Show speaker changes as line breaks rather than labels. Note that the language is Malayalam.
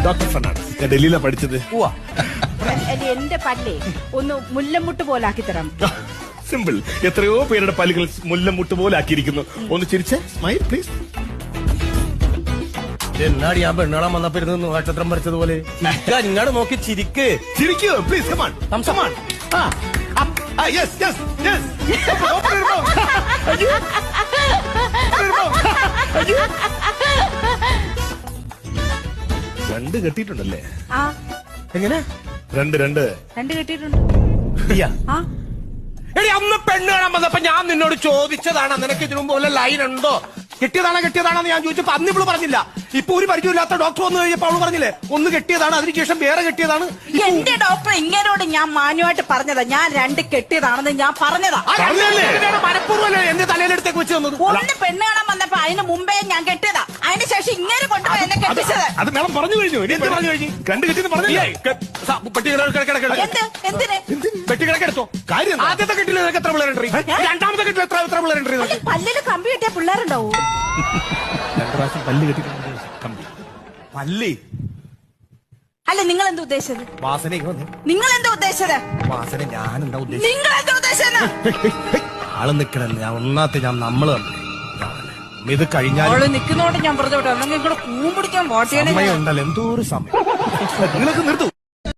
Doctor Fernandez. ഞാൻ ഡൽഹിയിലാണ് പഠിച്ചത്.
എന്റെ പല്ലേ ഒന്ന് മുല്ലമുട്ട് പോലാക്കി തരാം.
സിമ്പിൾ. എത്രയോ പേരുടെ പല്ലുകൾ മുല്ലമുട്ട് പോലെ ആക്കിയിരിക്കുന്നു. ഒന്ന് ചിരിച്ചേ, സ്മൈൽ പ്ലീസ്.
എന്നാടി ഞാൻ പെണ്ണുകാണാൻ വന്നപ്പോ ഇരുന്ന് നക്ഷത്രം വരച്ചതുപോലെ ഇങ്ങോട്ട് നോക്കി ചിരിക്ക്.
ചിരിക്കൂ please. Come on come on. Yes yes yes. രണ്ട് കെട്ടിയിട്ടുണ്ടല്ലേ?
ആ
എങ്ങനെ?
രണ്ട് രണ്ട്
രണ്ട് കെട്ടിയിട്ടുണ്ട്. ആ
എടി അന്ന് പെണ്ണ് കാണാൻ വന്നപ്പോ ഞാൻ നിന്നോട് ചോദിച്ചതാണ് നിനക്ക് ഇതിനു മുമ്പ് വല്ല ലൈൻ ഉണ്ടോ, കെട്ടിയതാണെന്ന് ഞാൻ ചോദിച്ചപ്പോ അന്ന് ഇവള് പറഞ്ഞില്ല. ഇപ്പൊ ഒരു പരിചയമില്ലാത്ത ഡോക്ടർ വന്നു കഴിഞ്ഞപ്പോ അവള് പറഞ്ഞില്ലേ ഒന്ന് കെട്ടിയതാണ്, അതിനുശേഷം വേറെ കെട്ടിയതാണ്.
എന്റെ ഡോക്ടർ ഇങ്ങനോട് ഞാൻ മാന്യമായിട്ട് പറഞ്ഞതാ, ഞാൻ രണ്ട് കെട്ടിയതാണെന്ന് ഞാൻ പറഞ്ഞതാ.
മനഃപൂർവ്വമല്ലേ എന്റെ തലയിലെടുത്തേക്ക് വെച്ച് തന്നത്?
ഒന്ന് പെണ്ണ് കാണാൻ വന്നപ്പോ അതിന് മുമ്പേ ഞാൻ കെട്ടിയതാ, അതിന് ശേഷം ഇങ്ങനെ കൊണ്ടുപോയി എന്നെ കെട്ടിച്ചത്.
അത് മേളം പറഞ്ഞു കഴിഞ്ഞു.
എന്ത് പറഞ്ഞു കഴിഞ്ഞു?
രണ്ട് കെട്ടിന്ന് പറഞ്ഞില്ലേ?
എന്തിന്
പെട്ടിക്കിടക്കെടുത്തോ കാര്യം. ആദ്യത്തെ കെട്ടിൽ നിനക്ക് എത്ര പിള്ളേരുണ്ട്? രണ്ടാമത്തെ കെട്ടിൽ എത്ര പിള്ളേരുണ്ട്?
പല്ലില് കമ്പി കിട്ടിയ പിള്ളേരുണ്ടാവൂ.
2 പ്രാവശ്യം പല്ല് കെട്ടിട്ടുണ്ട്. കമ്പി
പല്ലി
അല്ല നിങ്ങൾ എന്താ ഉദ്ദേശിച്ചത്?
വാസന
നിങ്ങൾ എന്താ ഉദ്ദേശിച്ചത്?
വാസന ഞാൻ എന്താ ഉദ്ദേശിച്ചത്?
നിങ്ങൾ എന്താ ഉദ്ദേശിച്ചത്?
ആള് നിക്കണെന്ന് ഞാൻ നമ്മള് ഇത് കഴിഞ്ഞാൽ
നിൽക്കുന്നോണ്ട് ഞാൻ പറഞ്ഞു വിട്ടോ, അല്ലെങ്കിൽ കൂമ്പിടിക്കാൻ വോട്ട് ചെയ്യണേ.
സമയം ഉണ്ടല്ലോ, എന്തോ ഒരു സമയം.
നിങ്ങൾക്ക് നിർത്തു.